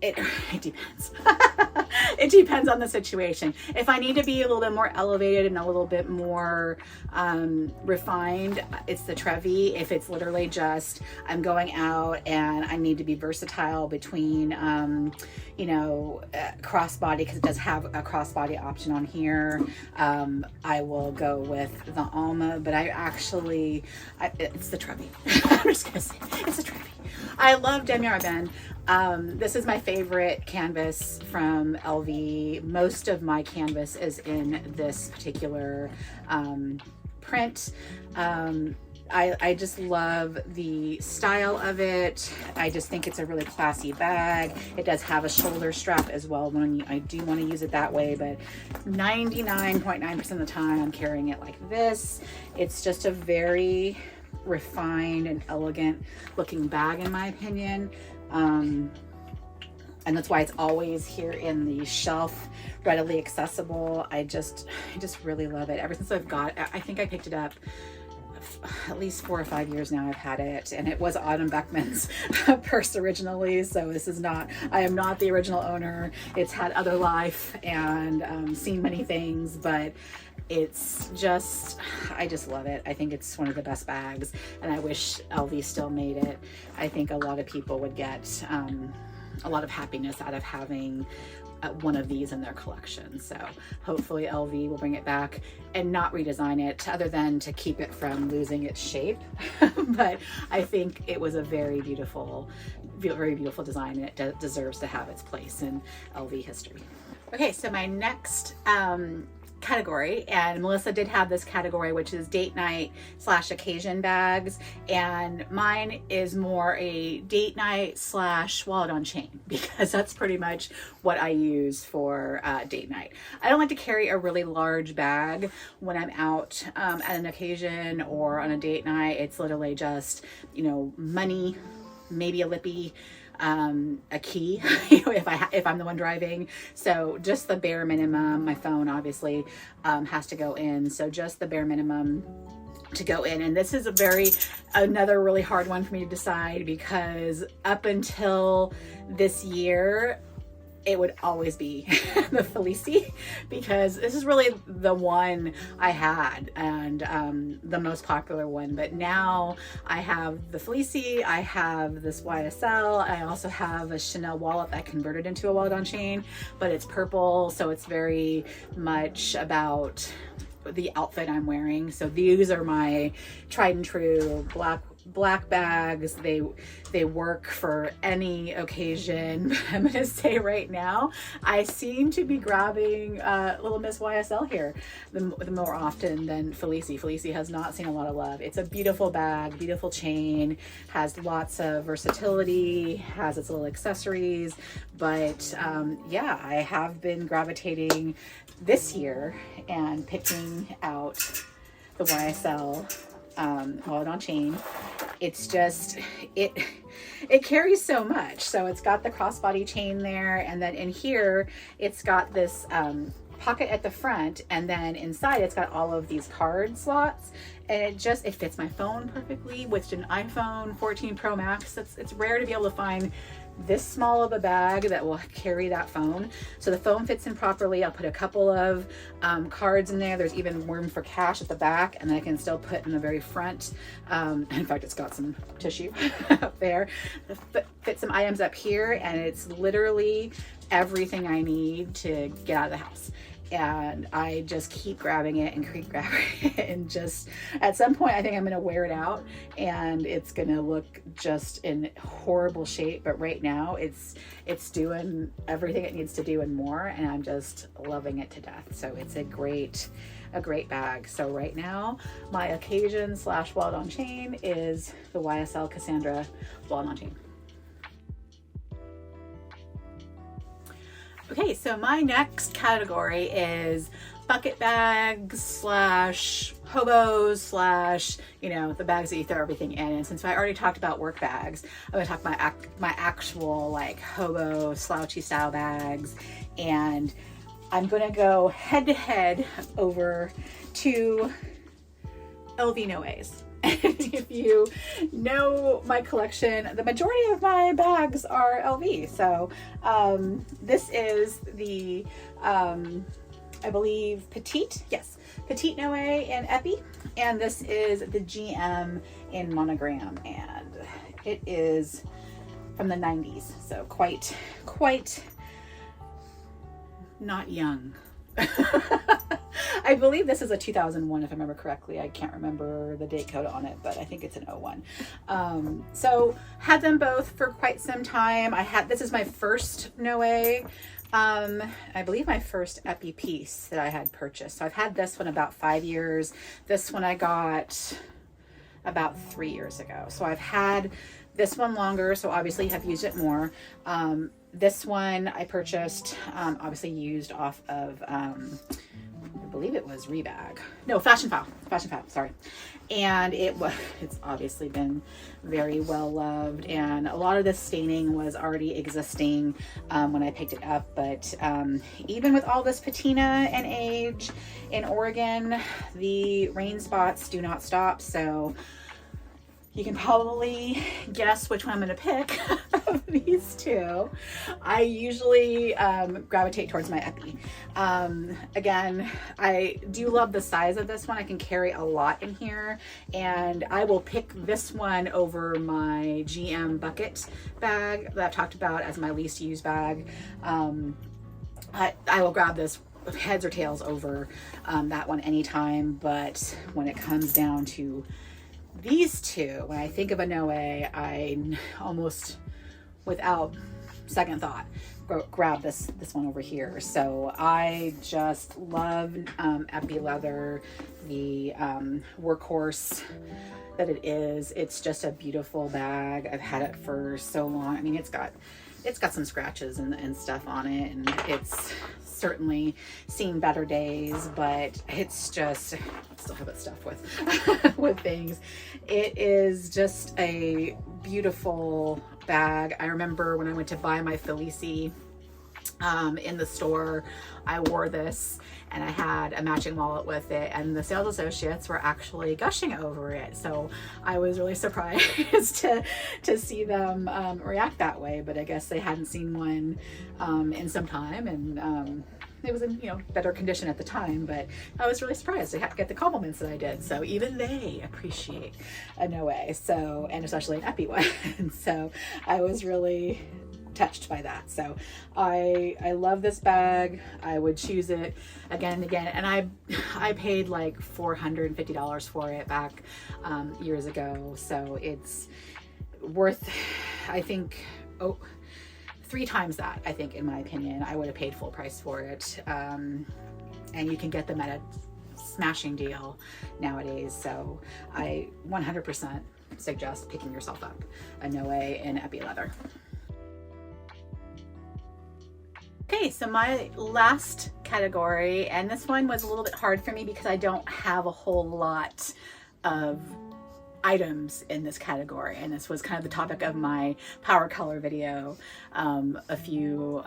It depends. It depends on the situation. If I need to be a little bit more elevated and a little bit more refined, it's the Trevi. If it's literally just I'm going out and I need to be versatile between you know, crossbody, because it does have a crossbody option on here, I will go with the Alma. But it's the Trevi. I'm just gonna say it's the Trevi. I love Demiar Ben. This is my favorite canvas from LV. Most of my canvas is in this particular print. I just love the style of it. I just think it's a really classy bag. It does have a shoulder strap as well when I do want to use it that way, but 99.9% of the time I'm carrying it like this. It's just a very refined and elegant looking bag in my opinion. And that's why it's always here in the shelf, readily accessible. I just really love it. Ever since I've got, I think I picked it up at least 4 or 5 years now I've had it, and it was Autumn Beckman's purse originally, so I am not the original owner. It's had other life and seen many things, but it's just, I just love it. I think it's one of the best bags, and I wish LV still made it. I think a lot of people would get a lot of happiness out of having one of these in their collection. So hopefully LV will bring it back and not redesign it other than to keep it from losing its shape. But I think it was a very beautiful design, and it deserves to have its place in LV history. Okay, so my next category, and Melissa did have this category, which is date night / occasion bags, and mine is more a date night / wallet on chain, because that's pretty much what I use for date night. I don't like to carry a really large bag when I'm out at an occasion or on a date night. It's literally just, you know, money, maybe a lippy, a key, you know, if I'm the one driving. So just the bare minimum. My phone obviously has to go in, so just the bare minimum to go in. And this is another really hard one for me to decide, because up until this year it would always be the Felici, because this is really the one I had, and the most popular one. But now I have the Felici, I have this YSL, I also have a Chanel wallet that I converted into a wallet on chain, but it's purple, so it's very much about the outfit I'm wearing. So these are my tried and true black bags. They work for any occasion. I'm gonna say right now, I seem to be grabbing little Miss YSL here the more often than Felici. Felici has not seen a lot of love. It's a beautiful bag, beautiful chain, has lots of versatility, has its little accessories, but yeah, I have been gravitating this year and picking out the YSL wallet on chain. It's just, it carries so much. So it's got the crossbody chain there, and then in here it's got this pocket at the front, and then inside it's got all of these card slots, and it fits my phone perfectly, with an iPhone 14 Pro Max. It's rare to be able to find this small of a bag that will carry that phone. So the phone fits in properly. I'll put a couple of cards in there. There's even room for cash at the back, and I can still put in the very front. In fact, it's got some tissue up there. Fit some items up here, and it's literally everything I need to get out of the house. And I just keep grabbing it and keep grabbing it, and just at some point I think I'm gonna wear it out and it's gonna look just in horrible shape. But right now it's doing everything it needs to do and more, and I'm just loving it to death. So it's a great bag. So right now my occasion / wallet on chain is the YSL Cassandra wallet on chain. Okay, so my next category is bucket bags / hobos / you know, the bags that you throw everything in. And since I already talked about work bags, I'm gonna talk about my actual like hobo slouchy style bags. And I'm gonna go head to head over to LV No Ways. if you know my collection, the majority of my bags are LV. So this is the, I believe, Petite. Yes, Petite Noe in Epi. And this is the GM in Monogram. And it is from the 90s. So quite not young. I believe this is a 2001, if I remember correctly. I can't remember the date code on it, but I think it's an 01. So had them both for quite some time. This is my first Noe. I believe my first Epi piece that I had purchased. So I've had this one about 5 years. This one I got about 3 years ago. So I've had this one longer, so obviously have used it more. This one I purchased, obviously used off of, I believe it was Rebag. No, Fashion File, sorry. And it's obviously been very well loved, and a lot of this staining was already existing when I picked it up. But even with all this patina and age in Oregon, the rain spots do not stop. So you can probably guess which one I'm going to pick of these two. I usually gravitate towards my Epi. Again, I do love the size of this one. I can carry a lot in here, and I will pick this one over my GM bucket bag that I've talked about as my least used bag. I will grab this heads or tails over that one anytime, but when it comes down to these two, when I think of a Noe, I almost without second thought grab this one over here. So I just love Epi leather, the workhorse that it is. It's just a beautiful bag. I've had it for so long. I mean, it's got some scratches and stuff on it, and it's certainly seen better days, but it's just, I still have it stuffed with things. It is just a beautiful bag. I remember when I went to buy my Felici in the store, I wore this and I had a matching wallet with it, and the sales associates were actually gushing over it. So I was really surprised to see them react that way, but I guess they hadn't seen one in some time, and it was in better condition at the time, but I was really surprised to get the compliments that I did. So even they appreciate a Noe, so, and especially an Epi one. So I was really touched by that. So I love this bag. I would choose it again and again, and I paid like $450 for it back years ago. So it's worth, I think, 3 times that, I think, in my opinion. I would have paid full price for it, and you can get them at a smashing deal nowadays. So I 100% suggest picking yourself up a Noe in Epi leather. Okay, so my last category, and this one was a little bit hard for me because I don't have a whole lot of items in this category, and this was kind of the topic of my power color video a few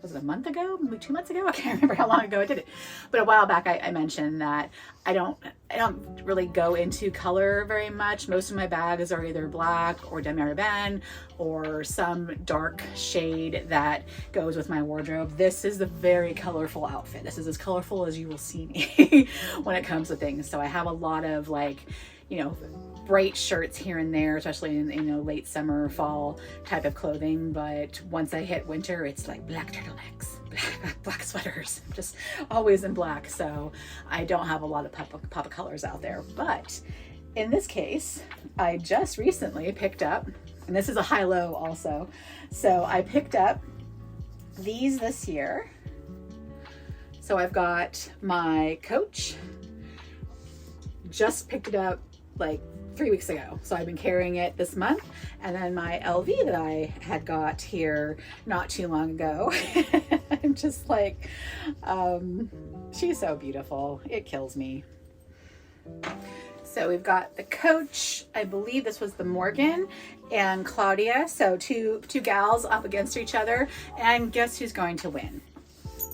was it a month ago, maybe 2 months ago? I can't remember how long ago I did it, but a while back I mentioned that I don't really go into color very much. Most of my bags are either black or demi-ribbon or some dark shade that goes with my wardrobe. This is the very colorful outfit. This is as colorful as you will see me when it comes to things. So I have a lot of, like, bright shirts here and there, especially in late summer, fall type of clothing. But once I hit winter, it's like black turtlenecks, black sweaters, just always in black. So I don't have a lot of pop of colors out there. But in this case, I just recently picked up, and this is a high-low also. So I picked up these this year. So I've got my Coach, just picked it up like 3 weeks ago. So I've been carrying it this month. And then my LV that I had got here not too long ago. I'm just like, she's so beautiful. It kills me. So we've got the Coach. I believe this was the Morgan and Claudia. So two gals up against each other. And guess who's going to win?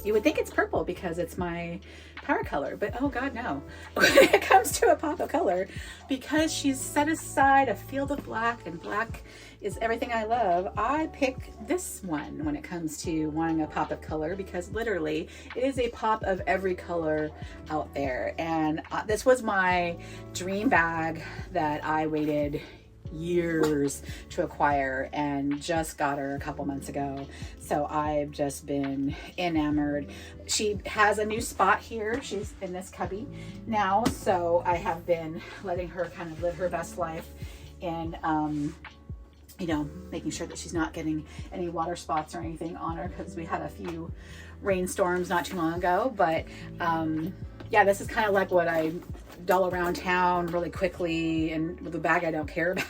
You would think it's purple because it's my power color, but oh God, no. When it comes to a pop of color, because she's set aside a field of black and black is everything I love, I pick this one when it comes to wanting a pop of color, because literally it is a pop of every color out there. And this was my dream bag that I waited years to acquire and just got her a couple months ago. So I've just been enamored. She has a new spot here. She's in this cubby now. So I have been letting her kind of live her best life and, you know, making sure that she's not getting any water spots or anything on her, because we had a few rainstorms not too long ago. But yeah, this is kind of like what I dull around town really quickly and with a bag I don't care about,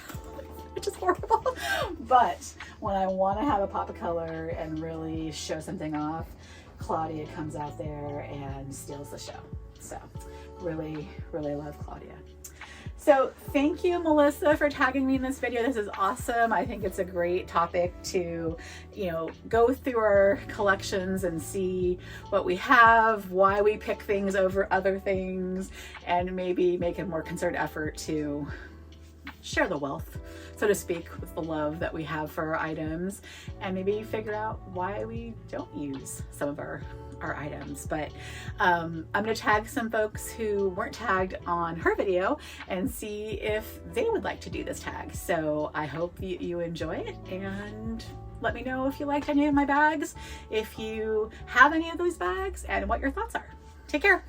which is horrible. But when I want to have a pop of color and really show something off, Claudia comes out there and steals the show. So really, really love Claudia. So thank you, Melissa, for tagging me in this video. This is awesome. I think it's a great topic to, you know, go through our collections and see what we have, why we pick things over other things, and maybe make a more concerted effort to share the wealth, so to speak, with the love that we have for our items, and maybe figure out why we don't use some of our items. But I'm gonna tag some folks who weren't tagged on her video and see if they would like to do this tag. So I hope you enjoy it, and let me know if you liked any of my bags, if you have any of those bags, and what your thoughts are. Take care.